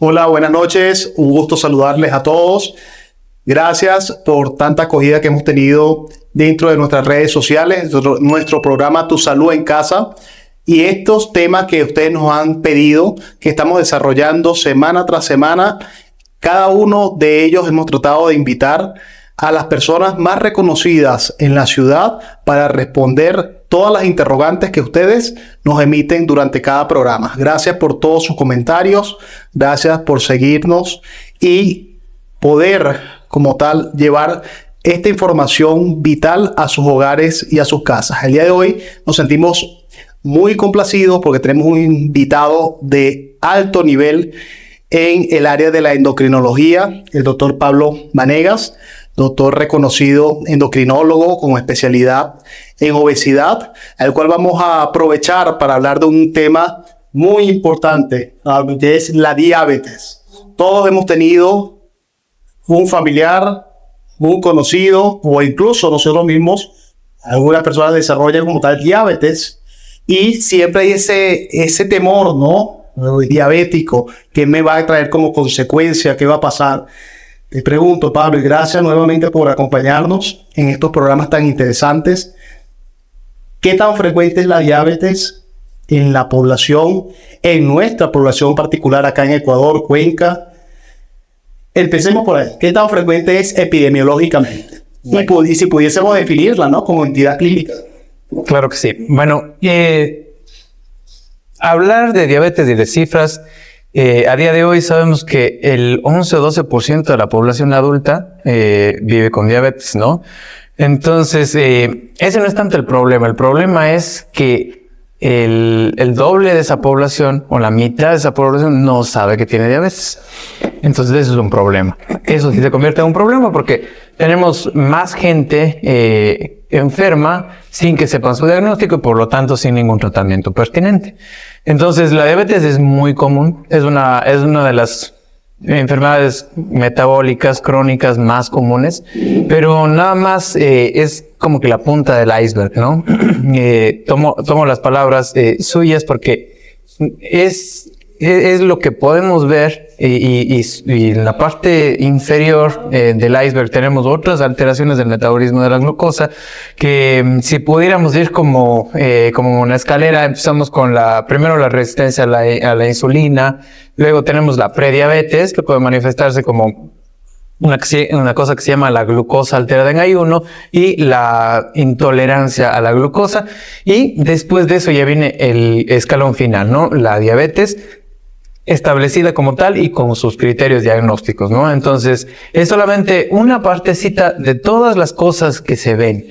Hola, buenas noches. Un gusto saludarles a todos. Gracias por tanta acogida que hemos tenido dentro de nuestras redes sociales, nuestro programa Tu Salud en Casa y estos temas que ustedes nos han pedido, que estamos desarrollando semana tras semana. Cada uno de ellos hemos tratado de invitar a las personas más reconocidas en la ciudad para responder todas las interrogantes que ustedes nos emiten durante cada programa. Gracias por todos sus comentarios, gracias por seguirnos y poder, como tal, llevar esta información vital a sus hogares y a sus casas. El día de hoy nos sentimos muy complacidos porque tenemos un invitado de alto nivel en el área de la endocrinología, el doctor Pablo Vanegas, doctor reconocido endocrinólogo con especialidad en obesidad, al cual vamos a aprovechar para hablar de un tema muy importante, que es la diabetes. Todos hemos tenido un familiar, un conocido o incluso nosotros mismos, algunas personas desarrollan como tal diabetes y siempre hay ese temor, ¿no? Diabético, ¿qué me va a traer como consecuencia? ¿Qué va a pasar? Te pregunto, Pablo, y gracias nuevamente por acompañarnos en estos programas tan interesantes. ¿Qué tan frecuente es la diabetes en la población, en nuestra población particular acá en Ecuador, Cuenca? Empecemos por ahí. ¿Qué tan frecuente es epidemiológicamente? Bueno. Y si pudiésemos definirla, ¿no? Como entidad clínica. Claro que sí. Bueno, hablar de diabetes y de cifras, a día de hoy sabemos que el 11 o 12% de la población adulta vive con diabetes, ¿no? Entonces, ese no es tanto el problema. El problema es que el doble de esa población o la mitad de esa población no sabe que tiene diabetes. Entonces, eso es un problema. Eso sí se convierte en un problema porque tenemos más gente enferma sin que sepan su diagnóstico y por lo tanto sin ningún tratamiento pertinente. Entonces, la diabetes es muy común. Es una de las enfermedades metabólicas crónicas más comunes, pero nada más es como que la punta del iceberg, ¿no? Tomo las palabras suyas porque es lo que podemos ver y en la parte inferior del iceberg tenemos otras alteraciones del metabolismo de la glucosa que si pudiéramos ir como una escalera, empezamos con primero la resistencia a la insulina, luego tenemos la prediabetes que puede manifestarse como una cosa que se llama la glucosa alterada en ayuno y la intolerancia a la glucosa, y después de eso ya viene el escalón final, ¿no? La diabetes establecida como tal y con sus criterios diagnósticos, ¿no? Entonces, es solamente una partecita de todas las cosas que se ven.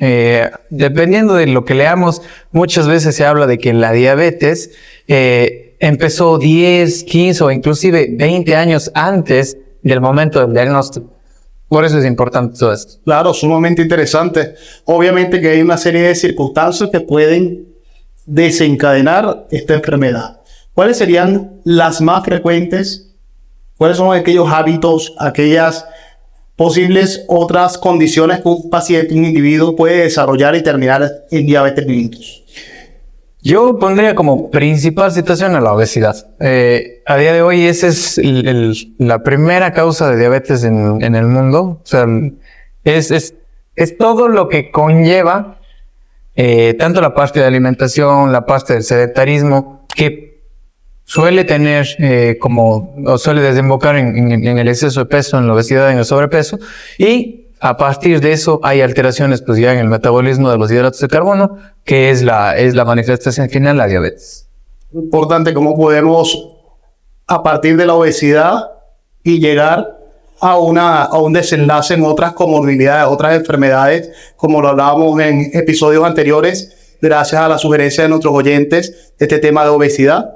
Dependiendo de lo que leamos, muchas veces se habla de que la diabetes empezó 10, 15 o inclusive 20 años antes del momento del diagnóstico. Por eso es importante todo esto. Claro, sumamente interesante. Obviamente que hay una serie de circunstancias que pueden desencadenar esta enfermedad. ¿Cuáles serían las más frecuentes? ¿Cuáles son aquellos hábitos, aquellas posibles otras condiciones que un paciente, un individuo puede desarrollar y terminar en diabetes mellitus? Yo pondría como principal situación a la obesidad. A día de hoy esa es la primera causa de diabetes en el mundo. O sea, es todo lo que conlleva tanto la parte de alimentación, la parte del sedentarismo, que suele tener o suele desembocar en el exceso de peso, en la obesidad, en el sobrepeso, y a partir de eso hay alteraciones pues ya en el metabolismo de los hidratos de carbono, que es la manifestación final, la diabetes. Importante cómo podemos, a partir de la obesidad, y llegar a un desenlace en otras comorbilidades, otras enfermedades, como lo hablábamos en episodios anteriores, gracias a la sugerencia de nuestros oyentes de este tema de obesidad.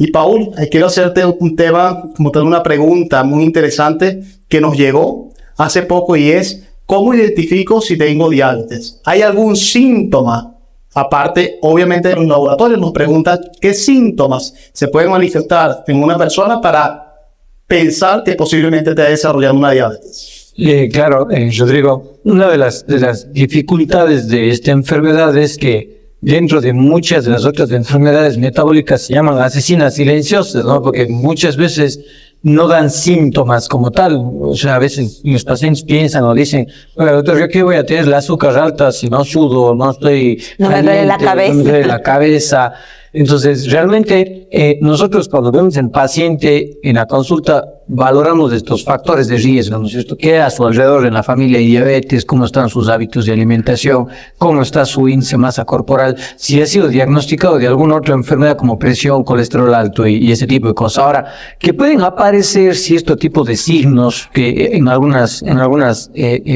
Y Paul, quiero hacerte un tema, como tal, una pregunta muy interesante que nos llegó hace poco, y es: ¿cómo identifico si tengo diabetes? ¿Hay algún síntoma? Aparte, obviamente, de los laboratorios nos preguntan qué síntomas se pueden manifestar en una persona para pensar que posiblemente te ha desarrollado una diabetes. Claro, Rodrigo, una de las dificultades de esta enfermedad es que dentro de muchas de las otras enfermedades metabólicas se llaman asesinas silenciosas, ¿no? Porque muchas veces no dan síntomas como tal. O sea, a veces los pacientes piensan o dicen, oiga, doctor, ¿yo qué voy a tener el azúcar alta si no sudo, no estoy no me duele la cabeza? No me duele la cabeza. Entonces, realmente, nosotros cuando vemos al paciente en la consulta, valoramos estos factores de riesgo, ¿no es cierto? ¿Qué hay a su alrededor en la familia de diabetes? ¿Cómo están sus hábitos de alimentación? ¿Cómo está su índice de masa corporal? Si ha sido diagnosticado de alguna otra enfermedad como presión, colesterol alto y ese tipo de cosas. Ahora, que pueden aparecer cierto tipo de signos que en algunas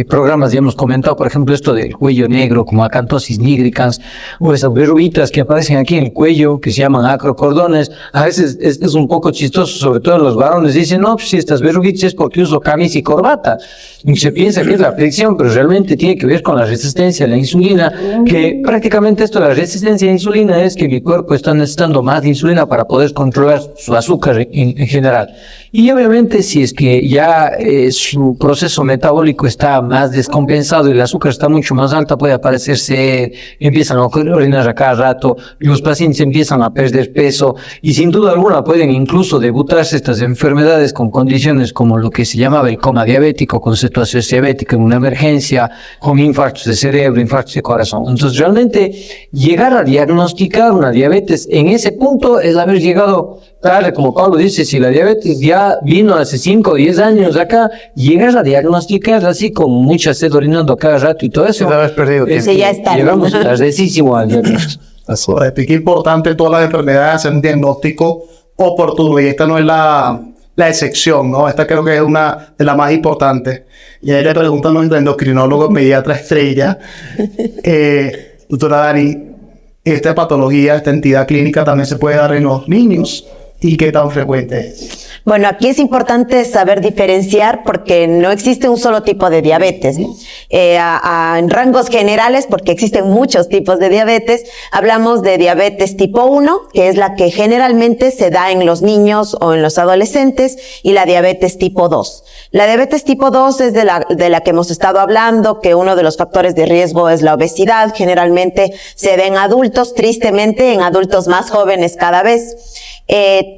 programas ya hemos comentado, por ejemplo, esto del cuello negro, como acantosis nigricans, o esas verruguitas que aparecen aquí en el cuello, que se llaman acrocordones. A veces es un poco chistoso, sobre todo los varones, dicen, no, si estas verruguitas es porque uso camisa y corbata. Y se piensa que es la fricción, pero realmente tiene que ver con la resistencia a la insulina, que prácticamente esto, la resistencia a la insulina, es que mi cuerpo está necesitando más de insulina para poder controlar su azúcar en general. Y obviamente si es que ya su proceso metabólico está más descompensado y el azúcar está mucho más alta, puede aparecer sed, empiezan a orinar a cada rato, los pacientes empiezan a perder peso y sin duda alguna pueden incluso debutarse estas enfermedades con condiciones como lo que se llamaba el coma diabético, con cetoacidosis diabética en una emergencia, con infartos de cerebro, infartos de corazón. Entonces realmente llegar a diagnosticar una diabetes en ese punto es haber llegado tarde, como Pablo dice, si la diabetes ya vino hace 5 o 10 años acá, llegar a diagnosticar así con mucha sed orinando cada rato y todo eso. Sí, ya está. Llegamos tardecísimo al diagnóstico. Eso es importante en todas las enfermedades hacer un diagnóstico oportuno y esta no es la excepción, ¿no? Esta creo que es una de las más importantes. Y ahí le preguntan a nuestro endocrinólogo pediatra estrella, doctora Dani, esta patología, esta entidad clínica también se puede dar en los niños. ¿Y qué tan frecuente es? Bueno, aquí es importante saber diferenciar porque no existe un solo tipo de diabetes. En rangos generales, porque existen muchos tipos de diabetes, hablamos de diabetes tipo 1, que es la que generalmente se da en los niños o en los adolescentes, y la diabetes tipo 2. La diabetes tipo 2 es de la que hemos estado hablando, que uno de los factores de riesgo es la obesidad. Generalmente se da en adultos, tristemente en adultos más jóvenes cada vez.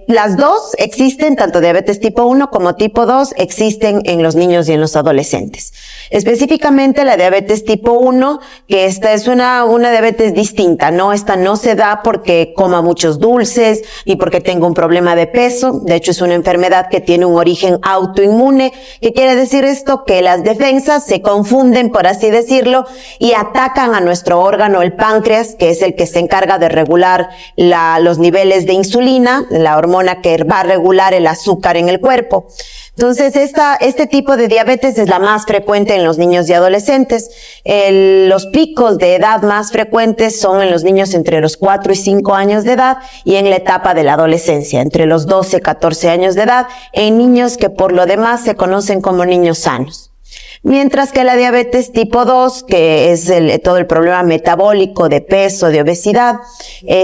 Las dos existen, tanto diabetes tipo 1 como tipo 2 existen en los niños y en los adolescentes. Específicamente la diabetes tipo 1, que esta es una diabetes distinta, ¿no? Esta no se da porque coma muchos dulces y porque tenga un problema de peso. De hecho, es una enfermedad que tiene un origen autoinmune. ¿Qué quiere decir esto? Que las defensas se confunden, por así decirlo, y atacan a nuestro órgano, el páncreas, que es el que se encarga de regular los niveles de insulina, la hormona que va a regular el azúcar en el cuerpo. Entonces, este tipo de diabetes es la más frecuente en los niños y adolescentes. Los picos de edad más frecuentes son en los niños entre los 4 y 5 años de edad y en la etapa de la adolescencia, entre los 12 y 14 años de edad, en niños que por lo demás se conocen como niños sanos. Mientras que la diabetes tipo 2, que es todo el problema metabólico de peso, de obesidad,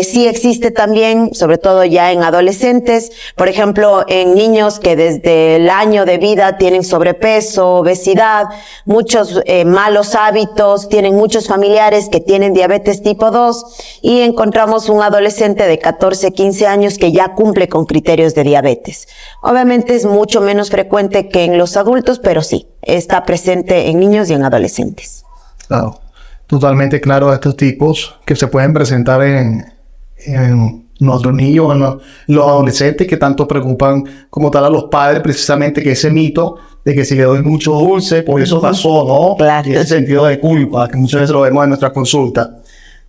sí existe también, sobre todo ya en adolescentes. Por ejemplo, en niños que desde el año de vida tienen sobrepeso, obesidad, muchos malos hábitos, tienen muchos familiares que tienen diabetes tipo 2 y encontramos un adolescente de 14, 15 años que ya cumple con criterios de diabetes. Obviamente es mucho menos frecuente que en los adultos, pero sí, está presente en niños y en adolescentes. Claro, totalmente claro estos tipos que se pueden presentar en nuestros niños, en los adolescentes que tanto preocupan como tal a los padres, precisamente que ese mito de que si le doy mucho dulce, por eso pasó, ¿no? Claro. Y ese sentido de culpa, que muchas veces lo vemos en nuestra consulta.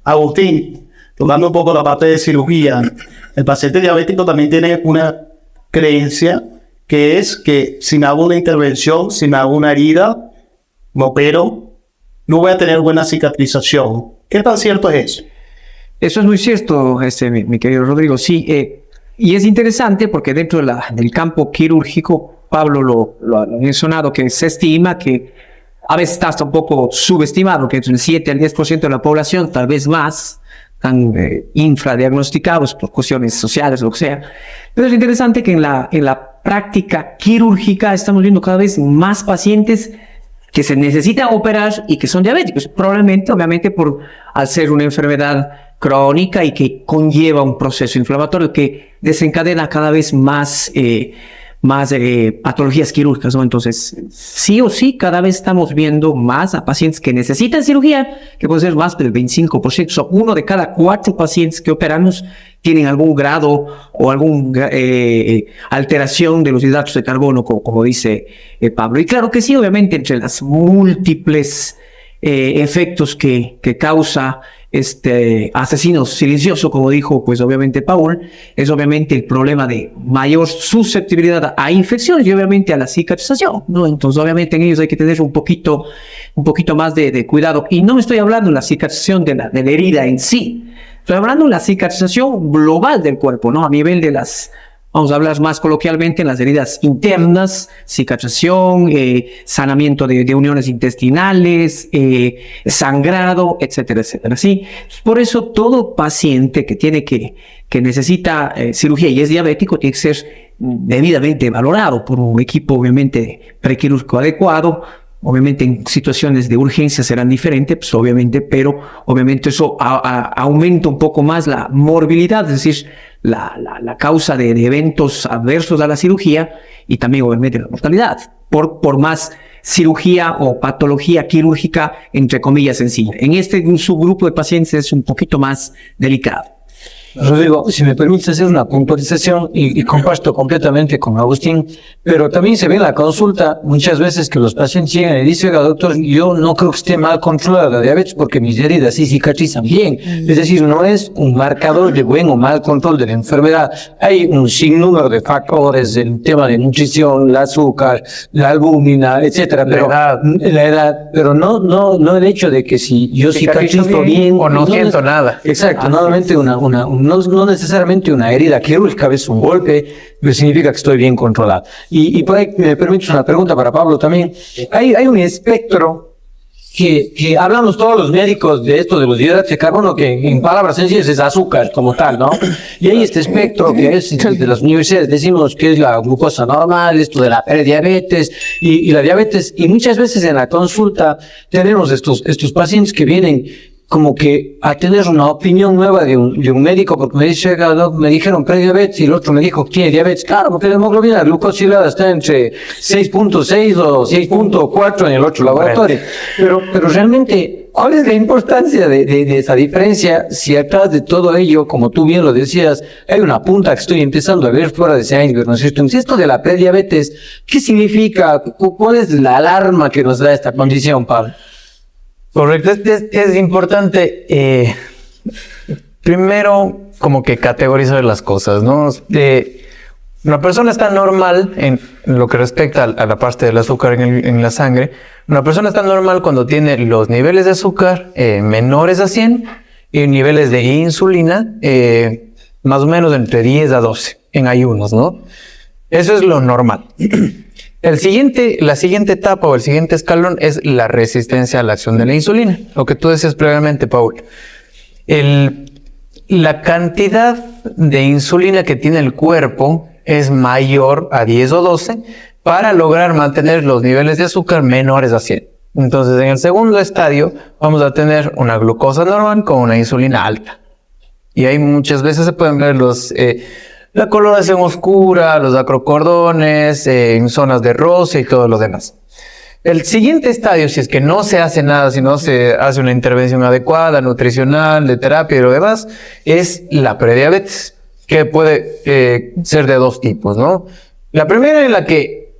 Agustín, tomando un poco la parte de cirugía, el paciente diabético también tiene una creencia que es que si me hago una intervención, si me hago una herida, me opero, no voy a tener buena cicatrización. ¿Qué tan cierto es eso? Eso es muy cierto, mi querido Rodrigo. Sí, y es interesante porque dentro del campo quirúrgico, Pablo lo ha mencionado, que se estima que a veces está hasta un poco subestimado, que entre el 7 al 10% de la población, tal vez más, están infradiagnosticados por cuestiones sociales, lo que sea. Pero es interesante que en la práctica quirúrgica estamos viendo cada vez más pacientes que se necesitan operar y que son diabéticos, probablemente, obviamente, al ser una enfermedad crónica y que conlleva un proceso inflamatorio que desencadena cada vez más más patologías quirúrgicas, ¿no? Entonces, sí o sí, cada vez estamos viendo más a pacientes que necesitan cirugía, que puede ser más del 25%. O sea, 1 de cada 4 pacientes que operamos tienen algún grado o alguna alteración de los hidratos de carbono, como dice Pablo. Y claro que sí, obviamente, entre las múltiples efectos que causa este asesino silencioso, como dijo pues obviamente Paul, es obviamente el problema de mayor susceptibilidad a infecciones y obviamente a la cicatrización, ¿no? Entonces obviamente en ellos hay que tener un poquito más de cuidado. Y no me estoy hablando de la cicatrización de la herida en sí, estoy hablando de la cicatrización global del cuerpo, ¿no? A nivel de vamos a hablar más coloquialmente en las heridas internas, cicatrización, sanamiento de uniones intestinales, sangrado, etcétera, etcétera. ¿Sí? Por eso todo paciente que necesita cirugía y es diabético tiene que ser debidamente valorado por un equipo obviamente prequirúrgico adecuado. Obviamente en situaciones de urgencia serán diferentes, pues obviamente, pero obviamente eso aumenta un poco más la morbilidad, es decir, la causa de eventos adversos a la cirugía y también obviamente la mortalidad, por más cirugía o patología quirúrgica, entre comillas, sencilla. En subgrupo de pacientes es un poquito más delicado. Rodrigo, si me permites hacer una puntualización y comparto completamente con Agustín, pero también se ve en la consulta muchas veces que los pacientes llegan y dicen, oiga, doctor, yo no creo que esté mal controlada la diabetes porque mis heridas sí cicatrizan bien. Es decir, no es un marcador de buen o mal control de la enfermedad. Hay un sinnúmero de factores, el tema de nutrición, el azúcar, la albúmina, etcétera, pero la edad, pero no el hecho de que si yo cicatrizo bien o no siento nada. Exacto, nuevamente no necesariamente una herida quirúrgica, a veces un golpe, pero significa que estoy bien controlado. Y por ahí me permites una pregunta para Pablo también. Hay un espectro que hablamos todos los médicos de esto de los hidratos de carbono, que en palabras sencillas es azúcar como tal, ¿no? Y hay este espectro que es de las universidades, decimos que es la glucosa normal, esto de la prediabetes y la diabetes, y muchas veces en la consulta tenemos estos pacientes que vienen como que a tener una opinión nueva de un médico, porque me dijeron prediabetes y el otro me dijo que tiene diabetes. Claro, porque la hemoglobina glucosilada está entre 6.6 o 6.4 en el otro laboratorio. Pero realmente, ¿cuál es la importancia de esa diferencia si atrás de todo ello, como tú bien lo decías, hay una punta que estoy empezando a ver fuera de ese iceberg, ¿no es cierto? Entonces, esto de la prediabetes, ¿qué significa? ¿Cuál es la alarma que nos da esta condición, Pablo? Correcto, es importante primero como que categorizar las cosas, ¿no? Una persona está normal en lo que respecta a la parte del azúcar en la sangre. Una persona está normal cuando tiene los niveles de azúcar menores a 100 y niveles de insulina más o menos entre 10 a 12 en ayunos, ¿no? Eso es lo normal. La siguiente etapa o el siguiente escalón es la resistencia a la acción de la insulina. Lo que tú decías previamente, Paul. La cantidad de insulina que tiene el cuerpo es mayor a 10 o 12 para lograr mantener los niveles de azúcar menores a 100. Entonces, en el segundo estadio vamos a tener una glucosa normal con una insulina alta. Y ahí muchas veces se pueden ver la coloración oscura, los acrocordones, en zonas de roce y todo lo demás. El siguiente estadio, si es que no se hace nada, si no se hace una intervención adecuada, nutricional, de terapia y lo demás, es la prediabetes, que puede ser de dos tipos, ¿no? La primera en la que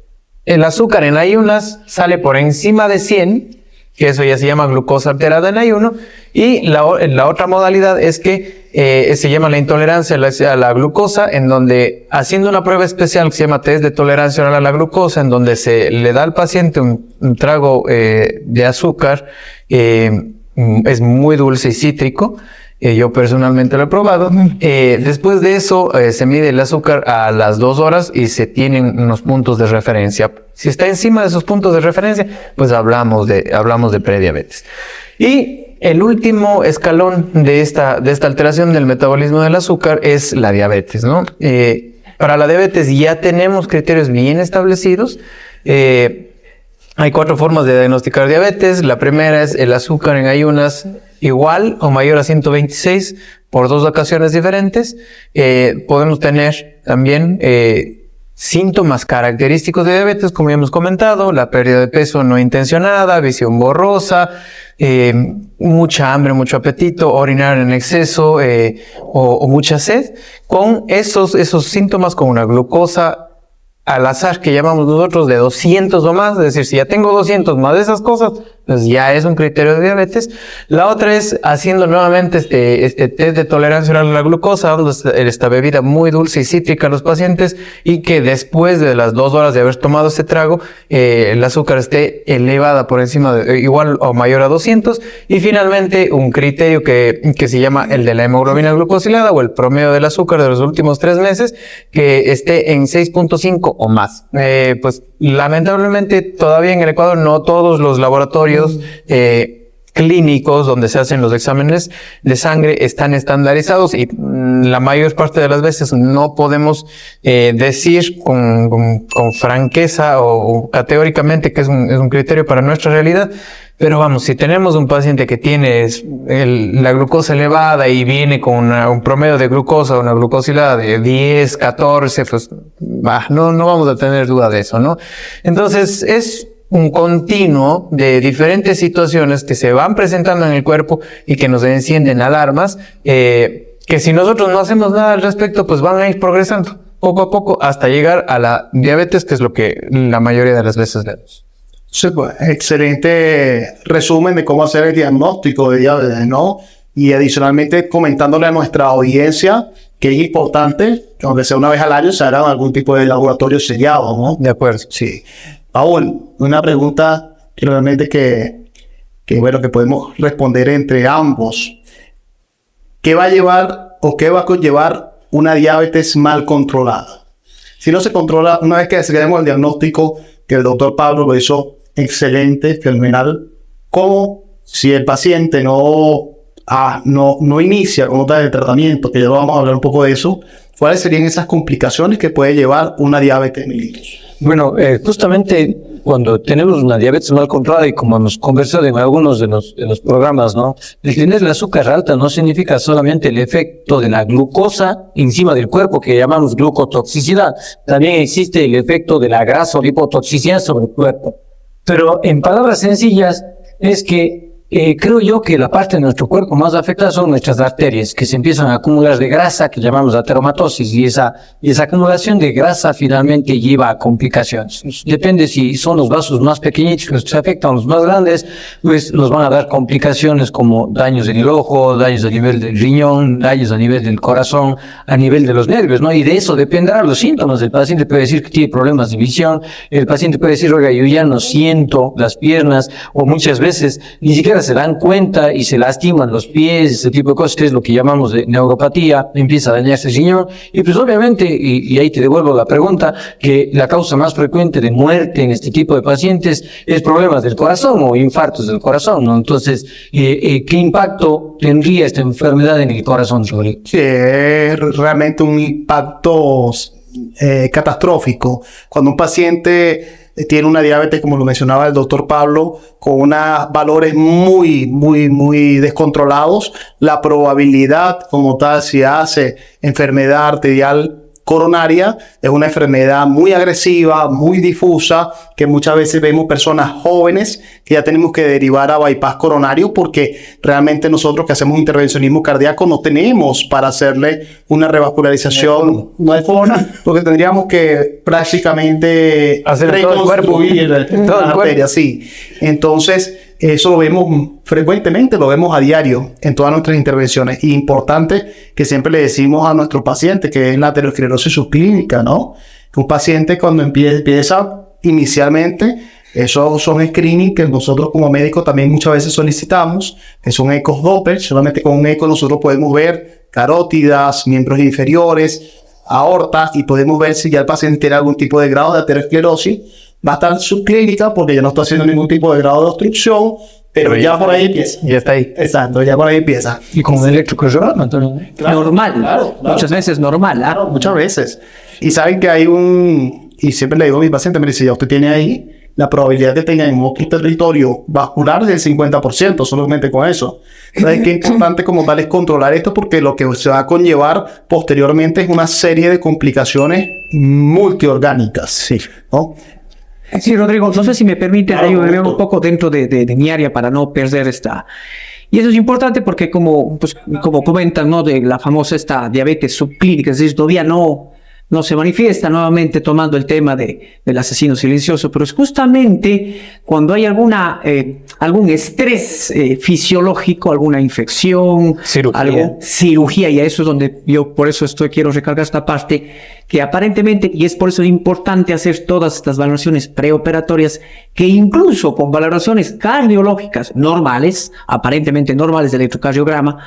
el azúcar en ayunas sale por encima de 100, que eso ya se llama glucosa alterada en ayuno, y la otra modalidad es que se llama la intolerancia a la glucosa, en donde haciendo una prueba especial que se llama test de tolerancia oral a la glucosa, en donde se le da al paciente un trago de azúcar, es muy dulce y cítrico. Yo personalmente lo he probado. Después de eso se mide el azúcar a las 2 horas y se tienen unos puntos de referencia. Si está encima de esos puntos de referencia, pues hablamos de prediabetes. Y el último escalón de esta alteración del metabolismo del azúcar es la diabetes, ¿no? Para la diabetes ya tenemos criterios bien establecidos. Hay 4 formas de diagnosticar diabetes. La primera es el azúcar en ayunas igual o mayor a 126 por 2 ocasiones diferentes. Podemos tener también síntomas característicos de diabetes, como ya hemos comentado, la pérdida de peso no intencionada, visión borrosa, mucha hambre, mucho apetito, orinar en exceso o mucha sed, con esos síntomas con una glucosa al azar que llamamos nosotros de 200 o más, es decir, si ya tengo 200 más de esas cosas, pues ya es un criterio de diabetes. La otra es haciendo nuevamente este test de tolerancia oral a la glucosa, dando esta bebida muy dulce y cítrica a los pacientes y que después de las 2 horas de haber tomado este trago, el azúcar esté elevada por encima de igual o mayor a 200. Y finalmente un criterio que se llama el de la hemoglobina glucosilada o el promedio del azúcar de los últimos 3 meses, que esté en 6.5 o más. Pues lamentablemente todavía en el Ecuador no todos los laboratorios clínicos donde se hacen los exámenes de sangre están estandarizados y la mayor parte de las veces no podemos decir con franqueza o categóricamente que es un criterio para nuestra realidad. Pero vamos, si tenemos un paciente que tiene la glucosa elevada y viene con un promedio de glucosa, una glucosilada de 10, 14, pues no vamos a tener duda de eso, ¿no? Entonces es un continuo de diferentes situaciones que se van presentando en el cuerpo y que nos encienden alarmas, que si nosotros no hacemos nada al respecto, pues van a ir progresando poco a poco hasta llegar a la diabetes, que es lo que la mayoría de las veces vemos. Sí, pues, excelente resumen de cómo hacer el diagnóstico de diabetes, ¿no? Y adicionalmente comentándole a nuestra audiencia que es importante que aunque sea una vez al año se haga algún tipo de laboratorio sellado, ¿no? De acuerdo. Sí. Paul, una pregunta que realmente que podemos responder entre ambos. ¿Qué va a llevar o qué va a conllevar una diabetes mal controlada? Si no se controla, una vez que hacemos el diagnóstico, que el doctor Pablo lo hizo excelente, fenomenal, ¿cómo si el paciente no inicia con nota de tratamiento, que ya vamos a hablar un poco de eso, cuáles serían esas complicaciones que puede llevar una diabetes mellitus? Bueno, justamente cuando tenemos una diabetes mal controlada y como hemos conversado en algunos de los programas, ¿no? El tener el azúcar alta no significa solamente el efecto de la glucosa encima del cuerpo que llamamos glucotoxicidad. También existe el efecto de la grasa o lipotoxicidad sobre el cuerpo. Pero en palabras sencillas es que creo yo que la parte de nuestro cuerpo más afectada son nuestras arterias, que se empiezan a acumular de grasa, que llamamos ateromatosis, y esa acumulación de grasa finalmente lleva a complicaciones. Depende si son los vasos más pequeñitos los que se afectan, los más grandes, pues nos van a dar complicaciones como daños en el ojo, daños a nivel del riñón, daños a nivel del corazón, a nivel de los nervios, ¿no? Y de eso dependerán los síntomas. El paciente puede decir que tiene problemas de visión, el paciente puede decir, oiga, yo ya no siento las piernas, o muchas veces ni siquiera se dan cuenta y se lastiman los pies, ese tipo de cosas, que es lo que llamamos de neuropatía, empieza a dañarse el riñón, y pues obviamente, y ahí te devuelvo la pregunta, que la causa más frecuente de muerte en este tipo de pacientes es problemas del corazón o infartos del corazón, ¿no? Entonces, ¿qué impacto tendría esta enfermedad en el corazón, Rodrigo? Sí, es realmente un impacto catastrófico. Cuando un paciente tiene una diabetes, como lo mencionaba el doctor Pablo, con unos valores muy descontrolados, la probabilidad como tal, si hace enfermedad arterial coronaria, es una enfermedad muy agresiva, muy difusa, que muchas veces vemos personas jóvenes que ya tenemos que derivar a bypass coronario porque realmente nosotros que hacemos intervencionismo cardíaco no tenemos para hacerle una revascularización, no hay forma, porque tendríamos que prácticamente hacer todo el cuerpo, la arteria, sí. Entonces, eso lo vemos frecuentemente, lo vemos a diario en todas nuestras intervenciones. Y importante que siempre le decimos a nuestros pacientes que es la aterosclerosis subclínica, ¿no? Que un paciente cuando empieza inicialmente, esos son screening que nosotros como médicos también muchas veces solicitamos, que son ecos Doppler. Solamente con un eco nosotros podemos ver carótidas, miembros inferiores, aorta, y podemos ver si ya el paciente tiene algún tipo de grado de aterosclerosis. Va a estar subclínica porque ya no está haciendo ningún tipo de grado de obstrucción, pero ya por ahí empieza. Ya está ahí. Exacto, ya por ahí empieza. Y con un electrocardiograma, Normal, claro. Muchas veces normal, ¿ah? Muchas veces. Y saben que hay y siempre le digo a mis pacientes, me dice, ya usted tiene ahí la probabilidad que tengan en otro territorio vascular es del 50%, solamente con eso. Entonces, qué importante como tal es controlar esto, porque lo que se va a conllevar posteriormente es una serie de complicaciones multiorgánicas. Sí. ¿No? Sí, Rodrigo, no sé si me permite Claro, ayudarme justo. un poco dentro de mi área para no perder esta. Y eso es importante porque como comentan, ¿no? De la famosa esta diabetes subclínica, es decir, todavía no se manifiesta, nuevamente tomando el tema del asesino silencioso, pero es justamente cuando hay algún estrés fisiológico, alguna infección, cirugía, y a eso es donde yo por eso quiero recalcar esta parte, que aparentemente, y es por eso importante hacer todas estas valoraciones preoperatorias, que incluso con valoraciones cardiológicas normales, aparentemente normales de electrocardiograma,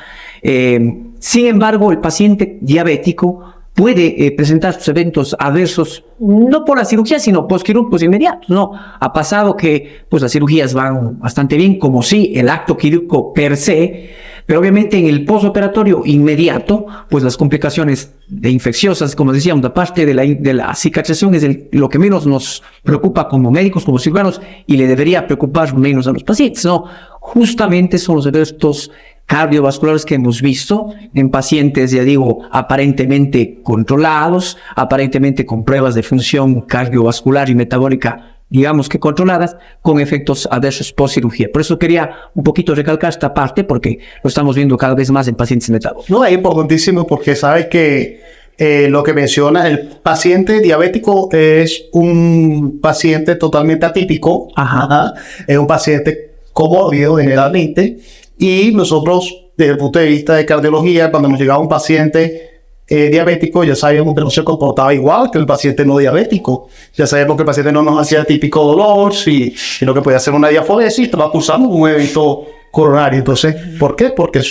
sin embargo, el paciente diabético puede presentar sus eventos adversos, no por la cirugía, sino postquirúrgicos inmediatos, ¿no? Ha pasado que, pues, las cirugías van bastante bien, como sí, el acto quirúrgico per se, pero obviamente en el postoperatorio inmediato, pues las complicaciones infecciosas, como decíamos, aparte de la cicatrización, es lo que menos nos preocupa como médicos, como cirujanos, y le debería preocupar menos a los pacientes, ¿no? Justamente son los eventos cardiovasculares que hemos visto en pacientes, ya digo, aparentemente controlados, aparentemente con pruebas de función cardiovascular y metabólica, digamos que controladas, con efectos adversos post cirugía. Por eso quería un poquito recalcar esta parte, porque lo estamos viendo cada vez más en pacientes metabólicos. No, es importantísimo porque sabes que lo que menciona, el paciente diabético es un paciente totalmente atípico. Ajá. Es un paciente comórbido generalmente. Y nosotros, desde el punto de vista de cardiología, cuando nos llegaba un paciente diabético, ya sabíamos que no se comportaba igual que el paciente no diabético. Ya sabíamos que el paciente no nos hacía típico dolor, sino que podía hacer una diaforesis y estaba acusando un evento coronario. Entonces, ¿por qué? Porque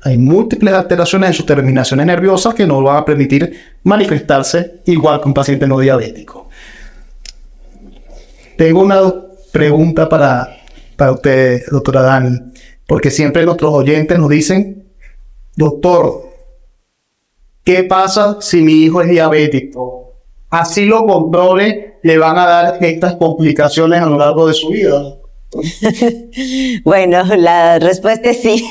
hay múltiples alteraciones en sus terminaciones nerviosas que no van a permitir manifestarse igual que un paciente no diabético. Tengo una pregunta para usted, doctora Dani. Porque siempre nuestros oyentes nos dicen, doctor, ¿qué pasa si mi hijo es diabético? Así lo controle, le van a dar estas complicaciones a lo largo de su vida. Bueno, la respuesta es sí.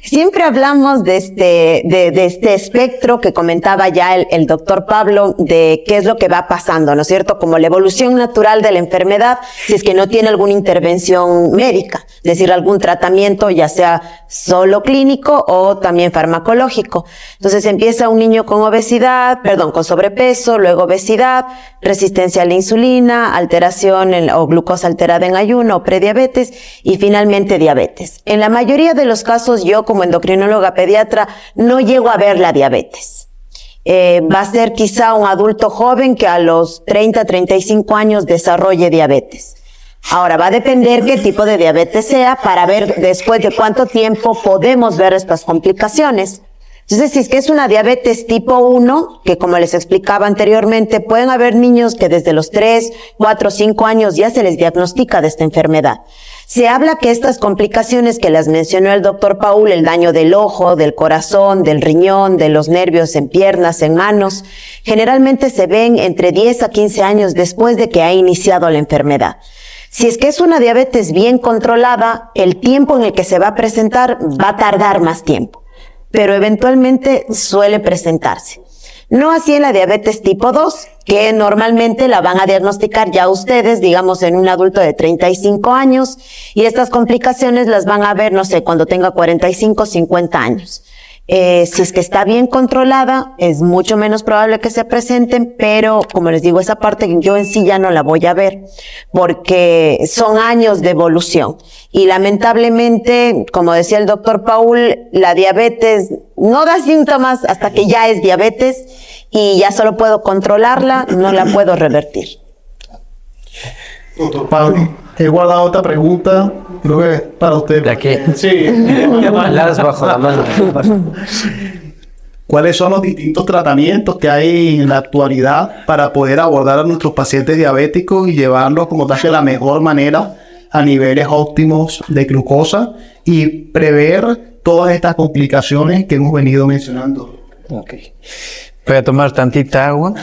Siempre hablamos de este espectro que comentaba ya el doctor Pablo, de qué es lo que va pasando, ¿no es cierto? Como la evolución natural de la enfermedad, si es que no tiene alguna intervención médica, es decir, algún tratamiento, ya sea solo clínico o también farmacológico. Entonces empieza un niño con con sobrepeso, luego obesidad, resistencia a la insulina, alteración o glucosa alterada en ayuno, o prediabetes y finalmente diabetes. En la mayoría de los casos, yo como endocrinóloga pediatra no llego a ver la diabetes. Va a ser quizá un adulto joven que a los 30, 35 años desarrolle diabetes. Ahora, va a depender qué tipo de diabetes sea para ver después de cuánto tiempo podemos ver estas complicaciones. Entonces, si es que es una diabetes tipo 1, que como les explicaba anteriormente, pueden haber niños que desde los 3, 4, 5 años ya se les diagnostica de esta enfermedad. Se habla que estas complicaciones que las mencionó el doctor Paul, el daño del ojo, del corazón, del riñón, de los nervios en piernas, en manos, generalmente se ven entre 10 a 15 años después de que ha iniciado la enfermedad. Si es que es una diabetes bien controlada, el tiempo en el que se va a presentar va a tardar más tiempo, pero eventualmente suele presentarse. No así en la diabetes tipo 2, que normalmente la van a diagnosticar ya ustedes, digamos, en un adulto de 35 años, y estas complicaciones las van a ver, no sé, cuando tenga 45, 50 años. Si es que está bien controlada, es mucho menos probable que se presenten, pero como les digo, esa parte yo en sí ya no la voy a ver, porque son años de evolución. Y lamentablemente, como decía el doctor Paul, la diabetes no da síntomas hasta que ya es diabetes y ya solo puedo controlarla, no la puedo revertir. Doctor Pablo, he guardado otra pregunta, creo que para usted. ¿De qué? Sí. Las bajo la mano. ¿Cuáles son los distintos tratamientos que hay en la actualidad para poder abordar a nuestros pacientes diabéticos y llevarlos como tal de la mejor manera a niveles óptimos de glucosa y prever todas estas complicaciones que hemos venido mencionando? Okay. Voy a tomar tantita agua.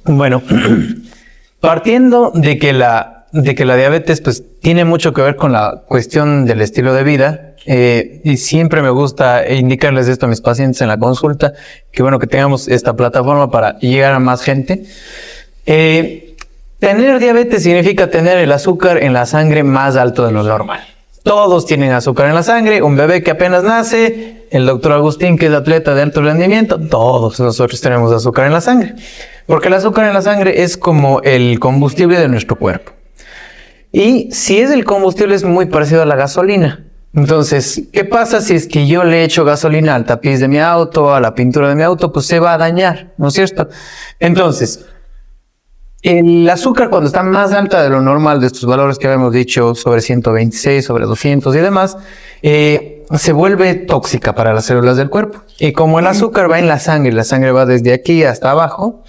Bueno, partiendo de que la diabetes pues tiene mucho que ver con la cuestión del estilo de vida, y siempre me gusta indicarles esto a mis pacientes en la consulta, que bueno que tengamos esta plataforma para llegar a más gente. Tener diabetes significa tener el azúcar en la sangre más alto de lo normal. Todos tienen azúcar en la sangre, un bebé que apenas nace, el doctor Agustín que es atleta de alto rendimiento, todos nosotros tenemos azúcar en la sangre. Porque el azúcar en la sangre es como el combustible de nuestro cuerpo. Y si es el combustible es muy parecido a la gasolina. Entonces, ¿qué pasa si es que yo le echo gasolina al tapiz de mi auto, a la pintura de mi auto? Pues se va a dañar, ¿no es cierto? Entonces, el azúcar cuando está más alta de lo normal, de estos valores que habíamos dicho, sobre 126, sobre 200 y demás, se vuelve tóxica para las células del cuerpo. Y como el azúcar va en la sangre va desde aquí hasta abajo,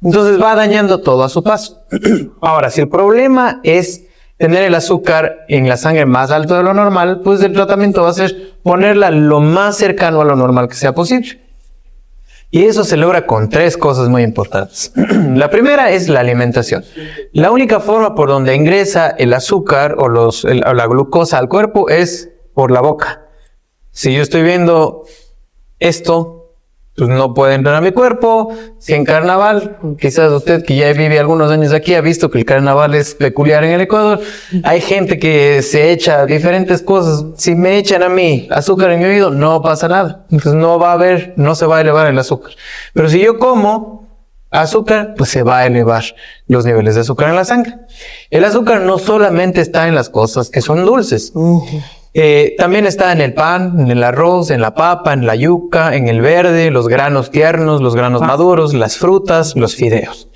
entonces va dañando todo a su paso. Ahora, si el problema es tener el azúcar en la sangre más alto de lo normal, pues el tratamiento va a ser ponerla lo más cercano a lo normal que sea posible. Y eso se logra con 3 cosas muy importantes. La primera es la alimentación. La única forma por donde ingresa el azúcar o la glucosa al cuerpo es por la boca. Si yo estoy viendo esto, pues no puede entrar a mi cuerpo. Si en carnaval, quizás usted que ya vive algunos años aquí ha visto que el carnaval es peculiar en el Ecuador. Hay gente que se echa diferentes cosas. Si me echan a mí azúcar en mi oído, no pasa nada. Entonces no se va a elevar el azúcar. Pero si yo como azúcar, pues se va a elevar los niveles de azúcar en la sangre. El azúcar no solamente está en las cosas que son dulces. También está en el pan, en el arroz, en la papa, en la yuca, en el verde, los granos tiernos, los granos maduros, las frutas, los fideos.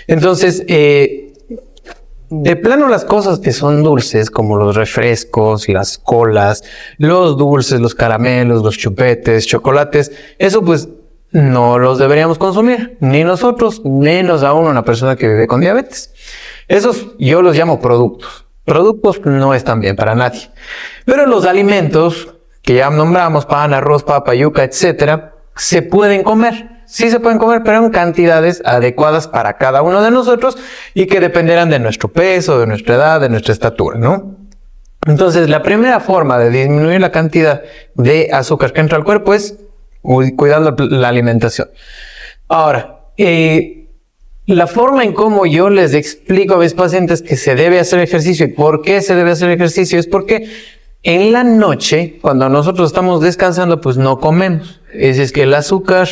Entonces, de plano las cosas que son dulces, como los refrescos, las colas, los dulces, los caramelos, los chupetes, chocolates, eso pues no los deberíamos consumir, ni nosotros, menos aún una persona que vive con diabetes. Esos yo los llamo productos. Productos no están bien para nadie. Pero los alimentos que ya nombramos, pan, arroz, papa, yuca, etcétera, se pueden comer. Sí se pueden comer, pero en cantidades adecuadas para cada uno de nosotros y que dependerán de nuestro peso, de nuestra edad, de nuestra estatura, ¿no? Entonces, la primera forma de disminuir la cantidad de azúcar que entra al cuerpo es cuidando la alimentación. Ahora, la forma en cómo yo les explico a mis pacientes que se debe hacer ejercicio y por qué se debe hacer ejercicio es porque en la noche, cuando nosotros estamos descansando, pues no comemos. Es que el azúcar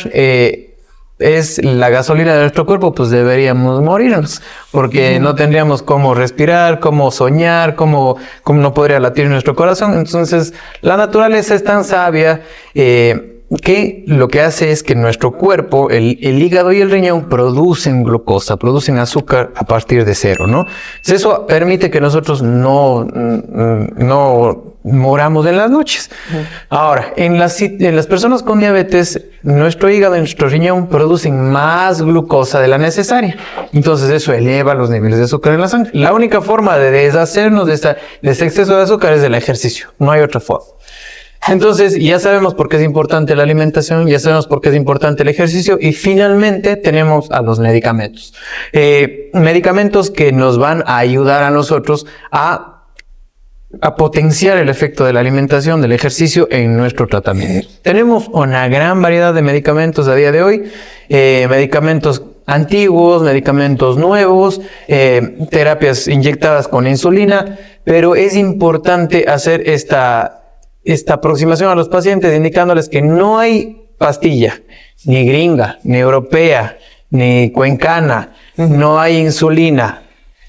es la gasolina de nuestro cuerpo, pues deberíamos morirnos, porque no tendríamos cómo respirar, cómo soñar, cómo no podría latir nuestro corazón. Entonces, la naturaleza es tan sabia que lo que hace es que nuestro cuerpo, el hígado y el riñón producen glucosa, producen azúcar a partir de cero, ¿no? Entonces eso permite que nosotros no moramos en las noches. Ahora, en las personas con diabetes, nuestro hígado y nuestro riñón producen más glucosa de la necesaria. Entonces eso eleva los niveles de azúcar en la sangre. La única forma de deshacernos de este exceso de azúcar es el ejercicio. No hay otra forma. Entonces, ya sabemos por qué es importante la alimentación, ya sabemos por qué es importante el ejercicio y finalmente tenemos a los medicamentos. Medicamentos que nos van a ayudar a nosotros a potenciar el efecto de la alimentación, del ejercicio en nuestro tratamiento. Tenemos una gran variedad de medicamentos a día de hoy, medicamentos antiguos, medicamentos nuevos, terapias inyectadas con insulina, pero es importante hacer esta aproximación a los pacientes indicándoles que no hay pastilla, ni gringa, ni europea, ni cuencana, no hay insulina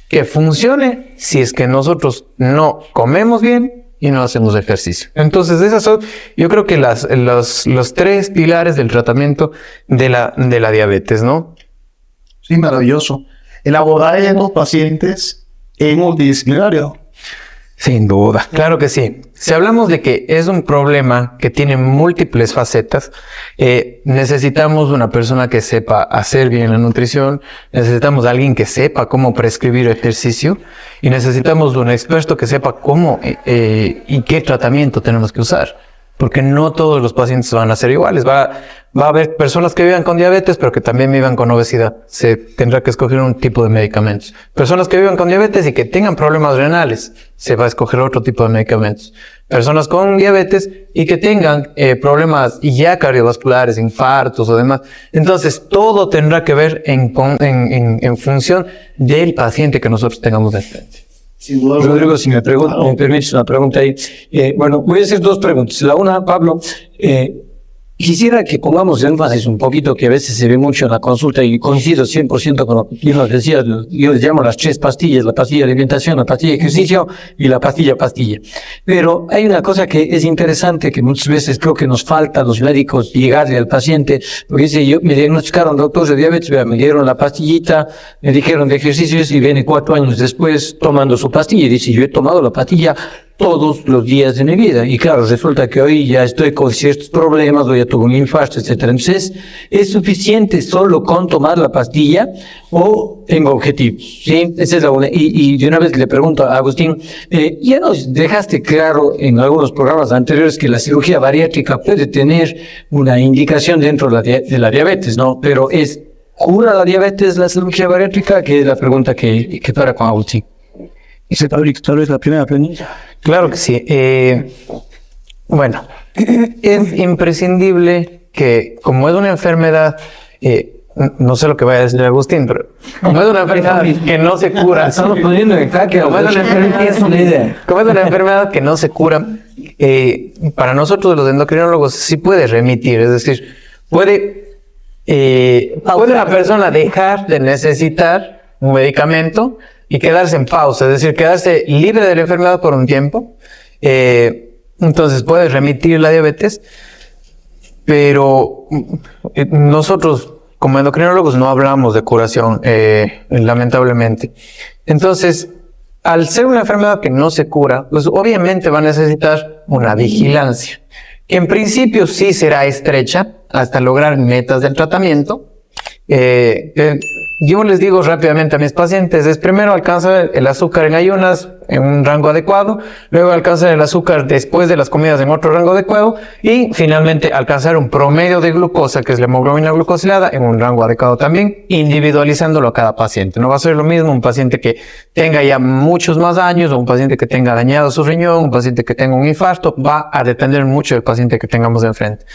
que funcione si es que nosotros no comemos bien y no hacemos ejercicio. Entonces esas son, yo creo que los 3 pilares del tratamiento de la diabetes, ¿no? Sí, maravilloso. El abordaje de los pacientes es multidisciplinario. Sin duda, claro que sí. Si hablamos de que es un problema que tiene múltiples facetas, necesitamos una persona que sepa hacer bien la nutrición, necesitamos a alguien que sepa cómo prescribir ejercicio y necesitamos un experto que sepa cómo y qué tratamiento tenemos que usar. porque no todos los pacientes van a ser iguales. Va a haber personas que vivan con diabetes, pero que también vivan con obesidad. Se tendrá que escoger un tipo de medicamentos. Personas que vivan con diabetes y que tengan problemas renales, se va a escoger otro tipo de medicamentos. Personas con diabetes y que tengan problemas ya cardiovasculares, infartos o demás. Entonces, todo tendrá que ver en función del paciente que nosotros tengamos de frente. Rodrigo, si me permites una pregunta ahí. Bueno, voy a hacer dos preguntas. La una, Pablo, quisiera que pongamos énfasis un poquito, que a veces se ve mucho en la consulta, y coincido 100% con lo que nos decía. Yo les llamo las 3 pastillas: la pastilla de alimentación, la pastilla de ejercicio y la pastilla. Pero hay una cosa que es interesante, que muchas veces creo que nos falta a los médicos llegarle al paciente, porque dice: yo me diagnosticaron, doctor, de diabetes, me dieron la pastillita, me dijeron de ejercicios, y viene 4 años después tomando su pastilla y dice: yo he tomado la pastilla todos los días de mi vida, y claro, resulta que hoy ya estoy con ciertos problemas, o ya tuve un infarto, etcétera. Entonces, ¿es suficiente solo con tomar la pastilla o tengo objetivos? ¿Sí? Esa es la una. Y de una vez le pregunto a Agustín, ya nos dejaste claro en algunos programas anteriores que la cirugía bariátrica puede tener una indicación dentro de la diabetes, ¿no? Pero ¿cura la diabetes la cirugía bariátrica? Que es la pregunta que para con Agustín. Esa tal vez la primera pregunta. Claro que sí. Bueno, es imprescindible que, como es una enfermedad, no sé lo que vaya a decir Agustín, pero como es una enfermedad que no se cura, estamos poniendo en jaque, como es una enfermedad que no se cura, para nosotros los endocrinólogos sí puede remitir, es decir, puede la persona dejar de necesitar un medicamento y quedarse en pausa, es decir, quedarse libre de la enfermedad por un tiempo. Entonces puede remitir la diabetes, pero nosotros como endocrinólogos no hablamos de curación, lamentablemente. Entonces, al ser una enfermedad que no se cura, pues obviamente va a necesitar una vigilancia, que en principio sí será estrecha hasta lograr metas del tratamiento. Yo les digo rápidamente a mis pacientes, es primero alcanzar el azúcar en ayunas en un rango adecuado, luego alcanzar el azúcar después de las comidas en otro rango adecuado, y finalmente alcanzar un promedio de glucosa, que es la hemoglobina glucosilada, en un rango adecuado también, individualizándolo a cada paciente. No va a ser lo mismo un paciente que tenga ya muchos más años, o un paciente que tenga dañado su riñón, un paciente que tenga un infarto, va a depender mucho del paciente que tengamos enfrente.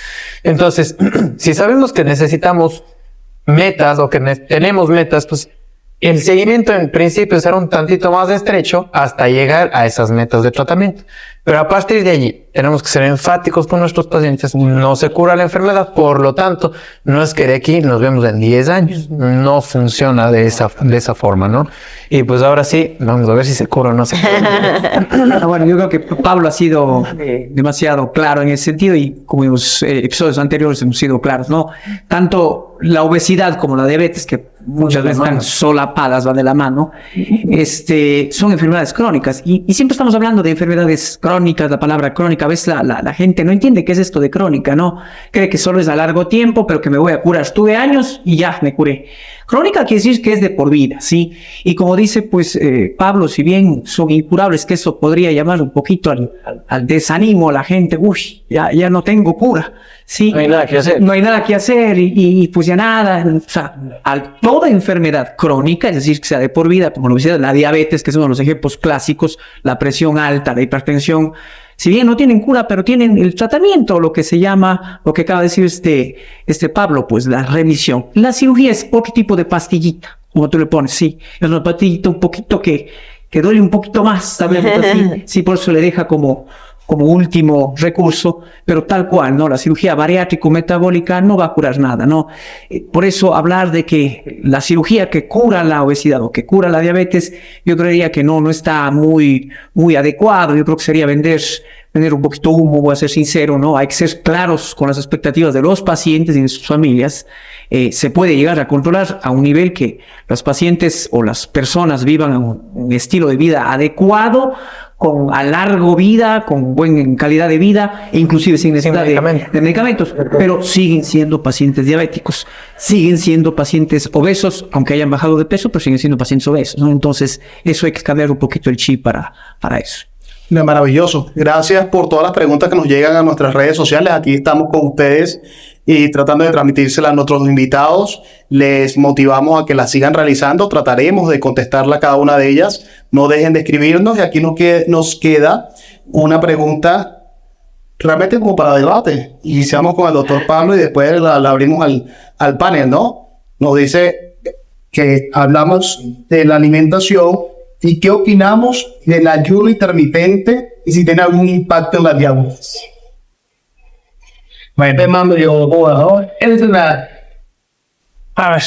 Entonces, si sabemos que necesitamos metas o que tenemos metas, pues el seguimiento en principio será un tantito más estrecho hasta llegar a esas metas de tratamiento. Pero a partir de allí tenemos que ser enfáticos con nuestros pacientes. No se cura la enfermedad, por lo tanto, no es que de aquí nos vemos en 10 años. No funciona de esa forma, ¿no? Y pues ahora sí, vamos a ver si se cura o no se cura. Bueno, yo creo que Pablo ha sido demasiado claro en ese sentido, y como en los episodios anteriores hemos sido claros, ¿no? Tanto la obesidad como la diabetes, que muchas veces están solapadas, van de la mano, son enfermedades crónicas, y siempre estamos hablando de enfermedades crónicas. La palabra crónica, a veces la gente no entiende qué es esto de crónica, ¿no? Cree que solo es a largo tiempo, pero que me voy a curar. Estuve años y ya me curé. Crónica quiere decir que es de por vida, ¿sí? Y como dice, pues, Pablo, si bien son incurables, que eso podría llamar un poquito al desánimo a la gente, uy, ya no tengo cura, ¿sí? No hay nada que hacer. No hay nada que hacer, y pues ya nada. O sea, toda enfermedad crónica, es decir, que sea de por vida, como lo decía, la diabetes, que es uno de los ejemplos clásicos, la presión alta, la hipertensión, si bien no tienen cura, pero tienen el tratamiento, lo que se llama, lo que acaba de decir Pablo, pues la remisión. La cirugía es otro tipo de pastillita, como tú le pones, sí. Es una pastillita un poquito que duele un poquito más, ¿sabes? Sí, por eso le deja como último recurso, pero tal cual, ¿no? La cirugía bariátrico-metabólica no va a curar nada, ¿no? Por eso hablar de que la cirugía que cura la obesidad o que cura la diabetes, yo creería que no está muy adecuado. Yo creo que sería vender un poquito humo, voy a ser sincero, ¿no? Hay que ser claros con las expectativas de los pacientes y de sus familias. Se puede llegar a controlar a un nivel que los pacientes o las personas vivan un estilo de vida adecuado, a largo vida, con buena calidad de vida, e inclusive sin necesidad de medicamentos, pero siguen siendo pacientes diabéticos, siguen siendo pacientes obesos, aunque hayan bajado de peso, pero siguen siendo pacientes obesos, ¿no? Entonces, eso hay que cambiar un poquito el chip para eso. Maravilloso. Gracias por todas las preguntas que nos llegan a nuestras redes sociales. Aquí estamos con ustedes y tratando de transmitírselas a nuestros invitados. Les motivamos a que las sigan realizando. Trataremos de contestarla cada una de ellas. No dejen de escribirnos. Y aquí nos queda una pregunta realmente como para debate. Iniciamos con el doctor Pablo y después la abrimos al panel, ¿no? Nos dice que hablamos de la alimentación y qué opinamos del ayuno intermitente y si tiene algún impacto en la diabetes. Bueno, es una... A ver,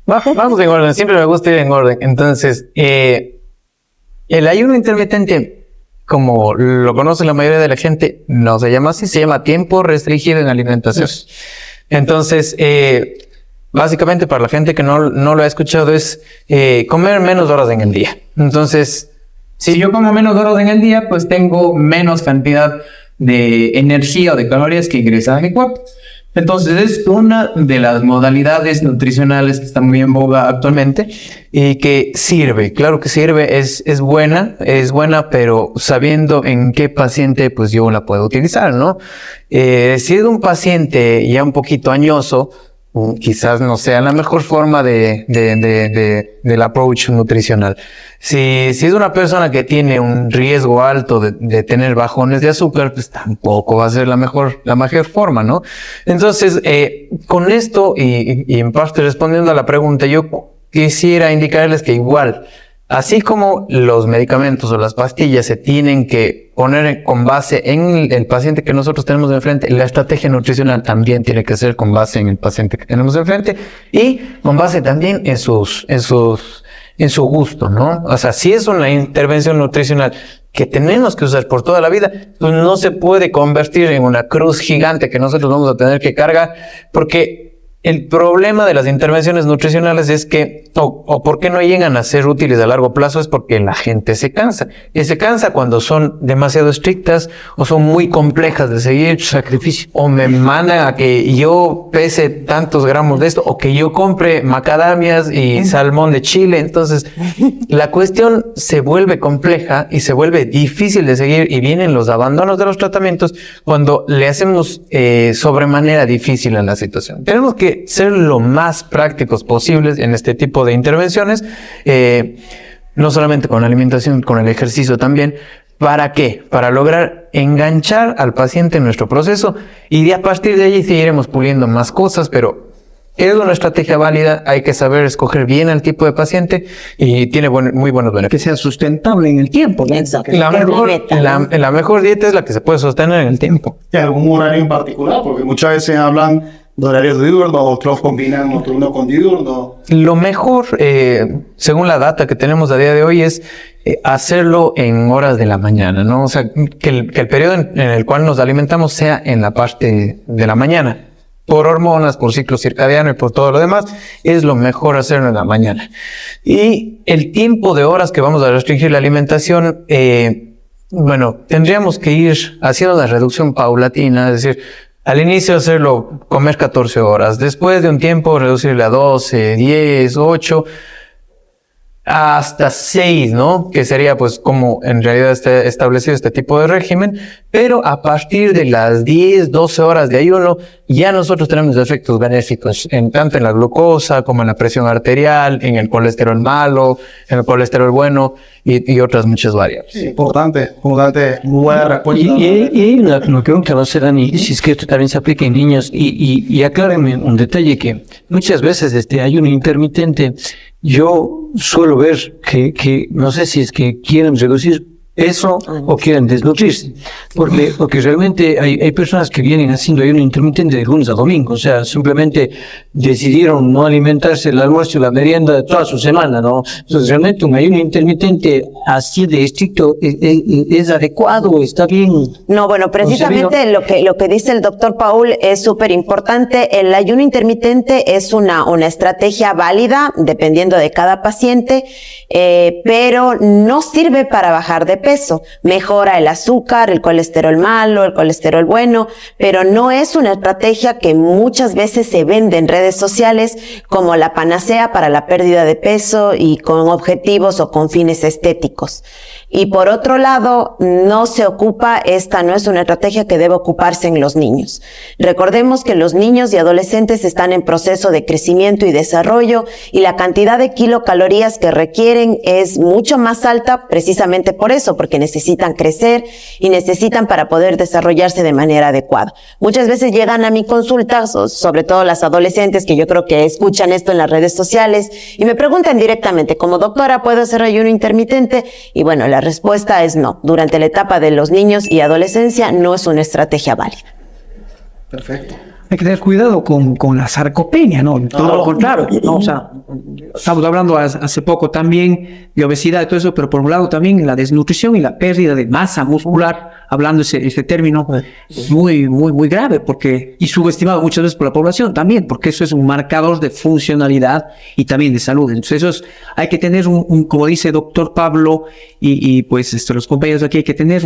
vamos en orden. Siempre me gusta ir en orden. Entonces, el ayuno intermitente, como lo conoce la mayoría de la gente, no se llama así, se llama tiempo restringido en alimentación. Entonces, básicamente para la gente que no lo ha escuchado es comer menos horas en el día. Entonces, si yo como menos horas en el día, pues tengo menos cantidad de energía o de calorías que ingresan a mi cuerpo. Entonces es una de las modalidades nutricionales que está muy en boga actualmente y que sirve, claro que sirve, es buena, pero sabiendo en qué paciente pues yo la puedo utilizar, ¿no? Si es un paciente ya un poquito añoso, quizás no sea la mejor forma del approach nutricional. Si es una persona que tiene un riesgo alto de tener bajones de azúcar, pues tampoco va a ser la mejor forma, ¿no? Entonces, con esto y en parte respondiendo a la pregunta, yo quisiera indicarles que igual, así como los medicamentos o las pastillas se tienen que poner con base en el paciente que nosotros tenemos enfrente, la estrategia nutricional también tiene que ser con base en el paciente que tenemos enfrente y con base también en su gusto, ¿no? O sea, si es una intervención nutricional que tenemos que usar por toda la vida, pues no se puede convertir en una cruz gigante que nosotros vamos a tener que cargar, porque el problema de las intervenciones nutricionales es que, o por qué no llegan a ser útiles a largo plazo, es porque la gente se cansa. Y se cansa cuando son demasiado estrictas o son muy complejas de seguir. Sacrificio. O me mandan a que yo pese tantos gramos de esto, o que yo compre macadamias y salmón de Chile. Entonces, la cuestión se vuelve compleja y se vuelve difícil de seguir y vienen los abandonos de los tratamientos cuando le hacemos sobremanera difícil a la situación. Tenemos que ser lo más prácticos posibles en este tipo de intervenciones, no solamente con la alimentación, con el ejercicio también. ¿Para qué? Para lograr enganchar al paciente en nuestro proceso y a partir de allí seguiremos puliendo más cosas, pero es una estrategia válida, hay que saber escoger bien al tipo de paciente y tiene muy buenos beneficios. Que sea sustentable en el tiempo, ¿no? La mejor dieta es la que se puede sostener en el tiempo. ¿Y algún horario en particular? Porque muchas veces hablan de horarios diurnos, otros combinan nocturno con diurno. Lo mejor, según la data que tenemos a día de hoy, es hacerlo en horas de la mañana, ¿no? O sea, que el periodo en el cual nos alimentamos sea en la parte de la mañana. Por hormonas, por ciclo circadiano y por todo lo demás, es lo mejor hacerlo en la mañana. Y el tiempo de horas que vamos a restringir la alimentación, bueno, tendríamos que ir haciendo una reducción paulatina, es decir, al inicio hacerlo comer 14 horas, después de un tiempo reducirle a 12, 10, 8, hasta 6, ¿no? Que sería pues como en realidad está establecido este tipo de régimen, pero a partir de las 10, 12 horas de ayuno ya nosotros tenemos efectos benéficos tanto en la glucosa como en la presión arterial, en el colesterol malo, en el colesterol bueno y otras muchas variables. Sí, importante, muy buena respuesta. Y una pregunta que va a ser, Dani, si es que esto también se aplica en niños y aclárenme un detalle que muchas veces este ayuno intermitente yo suelo ver que no sé si es que quieren reducir eso o quieren desnutrirse, porque realmente hay personas que vienen haciendo ayuno intermitente de lunes a domingo, o sea, simplemente decidieron no alimentarse el almuerzo y la merienda de toda su semana, ¿no? Entonces realmente un ayuno intermitente así de estricto es adecuado, está bien. No, bueno, precisamente lo que dice el doctor Paul es súper importante. El ayuno intermitente es una estrategia válida dependiendo de cada paciente, pero no sirve para bajar de peso. Mejora el azúcar, el colesterol malo, el colesterol bueno, pero no es una estrategia que muchas veces se vende en redes sociales como la panacea para la pérdida de peso y con objetivos o con fines estéticos. Y por otro lado, no es una estrategia que debe ocuparse en los niños. Recordemos que los niños y adolescentes están en proceso de crecimiento y desarrollo y la cantidad de kilocalorías que requieren es mucho más alta precisamente por eso, porque necesitan crecer y necesitan para poder desarrollarse de manera adecuada. Muchas veces llegan a mi consulta, sobre todo las adolescentes que yo creo que escuchan esto en las redes sociales y me preguntan directamente, como doctora, ¿puedo hacer ayuno intermitente? Y bueno, la respuesta es no. Durante la etapa de los niños y adolescencia no es una estrategia válida. Perfecto. Hay que tener cuidado con la sarcopenia, ¿no? Todo lo contrario, ¿no? O sea, estamos hablando hace poco también de obesidad y todo eso, pero por un lado también la desnutrición y la pérdida de masa muscular, hablando ese término, es muy grave porque, y subestimado muchas veces por la población también, porque eso es un marcador de funcionalidad y también de salud. Entonces hay que tener como dice doctor Pablo y pues los compañeros aquí, hay que tener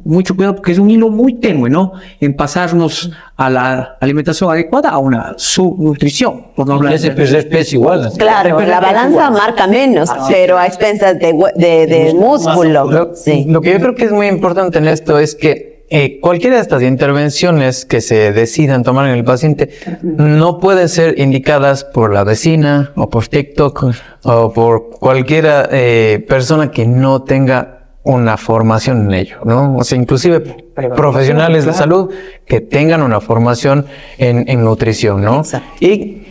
mucho cuidado porque es un hilo muy tenue, ¿no? En pasarnos a la alimentación adecuada a una subnutrición. Por no hablar ese perder peso igual. Claro, la balanza marca menos, pero a expensas de músculo. Sí. Lo que yo creo que es muy importante en esto es que cualquiera de estas intervenciones que se decidan tomar en el paciente no pueden ser indicadas por la vecina o por TikTok o por cualquiera persona que no tenga una formación en ello, ¿no? O sea, inclusive profesionales de salud que tengan una formación en nutrición, ¿no? Exacto. Y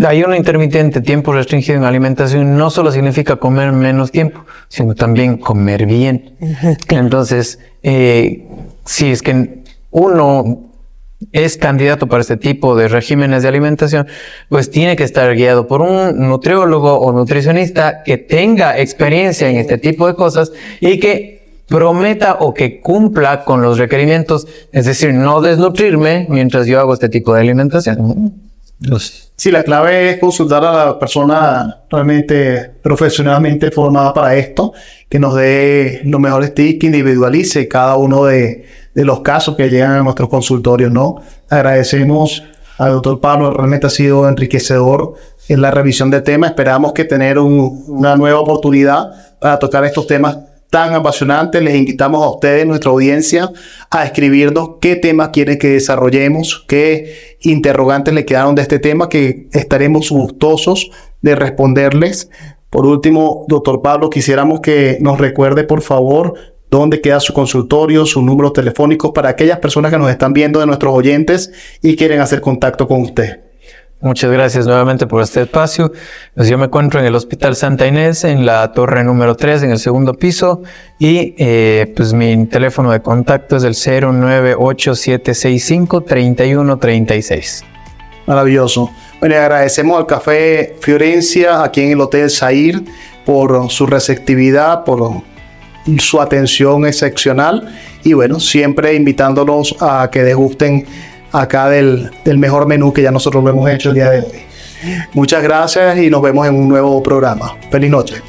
ayuno intermitente, tiempo restringido en alimentación, no solo significa comer menos tiempo, sino también comer bien. Entonces, si es que uno es candidato para este tipo de regímenes de alimentación, pues tiene que estar guiado por un nutriólogo o nutricionista que tenga experiencia en este tipo de cosas y que prometa o que cumpla con los requerimientos, es decir, no desnutrirme mientras yo hago este tipo de alimentación. Sí, la clave es consultar a la persona realmente profesionalmente formada para esto, que nos dé los mejores tips, que individualice cada uno de los casos que llegan a nuestros consultorios, ¿no? Agradecemos al doctor Pablo, realmente ha sido enriquecedor en la revisión del tema. Esperamos que tener una nueva oportunidad para tocar estos temas tan apasionantes. Les invitamos a ustedes, nuestra audiencia, a escribirnos qué temas quieren que desarrollemos, qué interrogantes le quedaron de este tema, que estaremos gustosos de responderles. Por último, doctor Pablo, quisiéramos que nos recuerde, por favor, dónde queda su consultorio, sus números telefónicos para aquellas personas que nos están viendo, de nuestros oyentes, y quieren hacer contacto con usted. Muchas gracias nuevamente por este espacio. Pues yo me encuentro en el Hospital Santa Inés, en la torre número 3, en el segundo piso, y pues mi teléfono de contacto es el 098-765-3136. Maravilloso. Bueno, y agradecemos al Café Fiorencia, aquí en el Hotel Zair, por su receptividad, por su atención excepcional, y bueno, siempre invitándolos a que degusten acá del mejor menú que ya nosotros lo hemos hecho el día de hoy. Muchas gracias y nos vemos en un nuevo programa. Feliz noche.